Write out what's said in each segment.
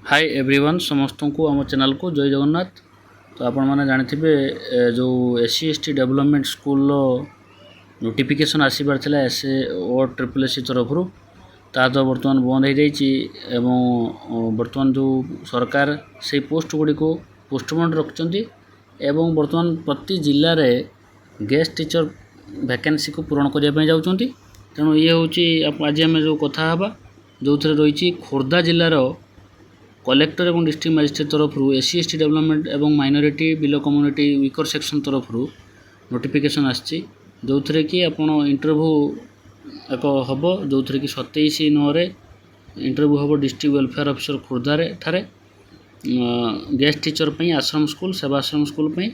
Hi everyone समस्त को आम चैनल को जय जगन्नाथ। तो आपण मैंने जानते जो SC ST development school notification आसबार था एस ओ ट्रिपल एससी तरफ ता तो बर्तमान बंद हो जाइए। बर्तमान जो सरकार से पोस्ट गुड़ी को पोस्टपोन रखिंट एवं बर्तमान प्रति जिले में गेस्ट टीचर वैकेंसी को पूरण करने जाऊँ। तेणु ये हूँ आज आम जो कथा जो थे रही खोर्धा जिलार कलेक्टर एवं डिस्ट्रिक्ट मजिस्ट्रेट तरफ एससी एसटी डेवलपमेंट एवं minority below community weaker section तरफ नोटिफिकेशन आसी जो थे कि आपण इंटरव्यू एक हम जो थे कि 27/9 इंटरव्यू हम डिस्ट्रिक्ट वेलफेयर ऑफिसर खोर्धा ठारे गेस्ट टीचर पे आश्रम स्कूल सेवाश्रम स्कूल पे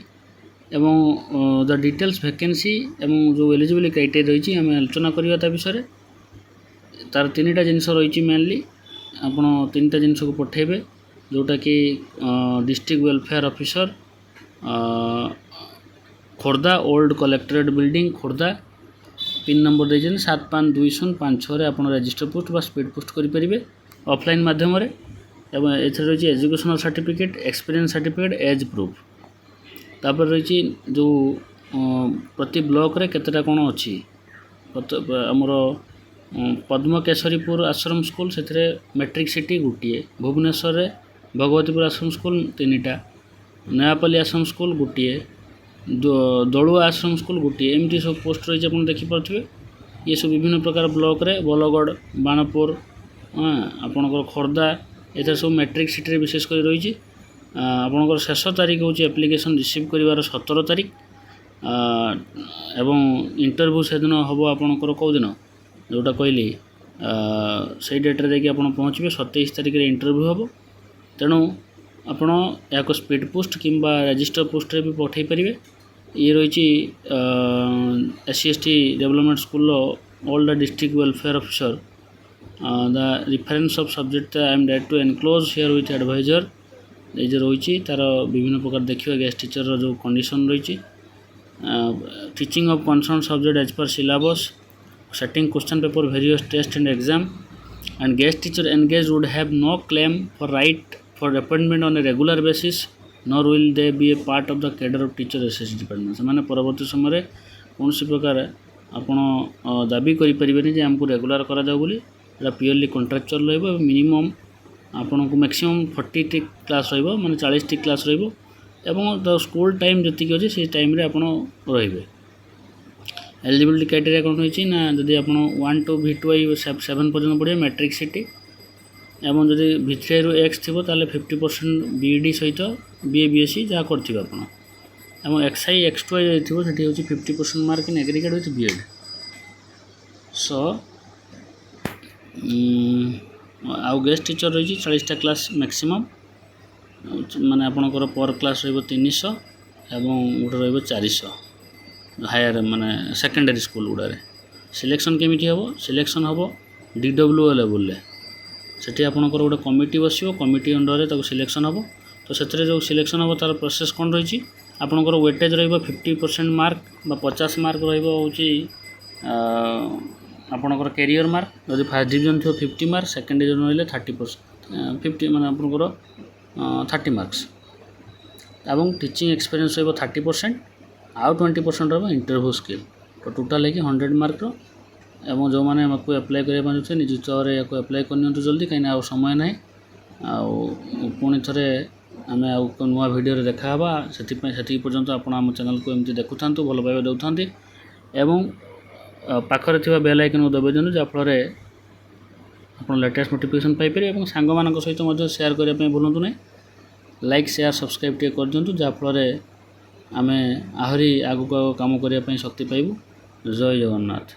एवं द डिटेल्स वैकेंसी एवं जो एलिजिबिलिटी क्राइटेरिया रही आम आलोचना करवा विषय तार 3टा जिनस रही मेनली आपण 3टा जिनस को पठेबे जोटा कि district welfare officer Khordha old collectorate building Khordha pin number दे 752056 आप रजिस्टर पोस्ट बा स्पीड पोस्ट करेंगे ऑफलाइन माध्यम एथर रही educational certificate experience certificate age proof तापर रही जो प्रति ब्लॉक रे केतेटा कौन अच्छी आमर पद्मकेशरीपुर आश्रम स्कूल से मैट्रिक सिटी गोटे भुवनेश्वर भगवतीपुर आश्रम स्कूल 3टा नयापल्ली आश्रम स्कूल गोटे दलुआ आश्रम स्कूल गोटे एमती सब पोस्ट रही आप देखिपे। ये सब विभिन्न प्रकार ब्लॉक रे बलगढ़ बाणपुर आपणकर खोर्धा एथर सब मैट्रिक सिटी विशेषकर रही आपणकर शेष तारीख हूँ एप्लिकेशन रिसीव कर 17 तारीख एवं इंटरव्यू से दिन हम आपणकर कौ दिन जोटा कहली से डेट्रे देखिए आप पहुँचे 27 तारीख में इंटरव्यू हम तेणु आपण या स्पीड पोस्ट किंबा रजिस्टर पोस्ट रे भी पठे पारे। ये रही SC ST development school all the district welfare officer the reference of subject I am date to enclose herewith adviser ये जो रही तार विभिन्न प्रकार देखिए गेस्ट टीचर जो कंडीशन रही teaching of concern subject as per syllabus setting question paper various test and exam and guest teacher engaged would have no claim for right for appointment on a regular basis nor will they be a part of the cadre of teacher SSD department। से परवर्ती समय कौन सी प्रकार आपण दाबी करें आमको regular करा जाऊ बोली प्योरली कॉन्ट्रैक्चुअल रहिबो मिनिमम आपण को मैक्सिमम 40 क्लास रहिबो माने 40 क्लास रहिबो एवं द स्कूल टाइम जति अछि से टाइम रे आपण रहिबे। एलिजिबिलिटी क्राइटेरिया कौन होती ना जदि आप 1 to V2 7 पर्यटन पढ़े मैट्रिक सिटी एवं जदि V3 रु X थी ताले 50% BED सहित BA BSc जहाँ करथिबे आपण XI X2 थी सेठी होची 50% mark in aggregate with BEd। सो आउ गेस्ट टीचर रही 40टा क्लास मैक्सिमम माने आपनकर पर क्लास रहिबो 300 एवं गोटे रहिबो 400 हायर माने सेकेंडरी स्कूल गुड़ा सिलेक्शन केमिटी हम सिलेक्शन हम DWO लेवल से आपंकर गोटे कमिटी बस कमिटी अंडर ताको सिलेक्शन हम तो से जो सिलेक्शन हम तार प्रोसेस कौन रही आपंकर वेटेज रो 50% मार्क 50 मार्क आपंकर कैरियर मार्क जब फास्ट डिवीजन थो 50 मार्क सेकेंड डिवीजन रही 30% 50 माने आपंकर 30 मार्क्स एवं टीचिंग एक्सपीरियंस रही 30% आउ 20% रहा इंटरव्यू स्किल तो टोटाल है 100 मार्क एवं जो मैंने आपको अप्लाई करते निज उत्साह या अप्लाई करनी जल्दी कहीं आउ समय ना पुणी थे आम आउ नुआ वीडियो देखा से पर्यंत आप चैनल को एमती देखु था भल पाइबा दौरान एवं पाखरे थी बेल आइकन दबाई दिखाँ जहाँफल आप लेटेस्ट नोटिफिकेशन पाइपर सांग मान सहित सेयार करने भूलु ना लाइक शेयर सब्सक्राइब टे कर दिंतु जहाँफल आमे आहरी आगु काम करने शक्ति पाइबू। जय जगन्नाथ।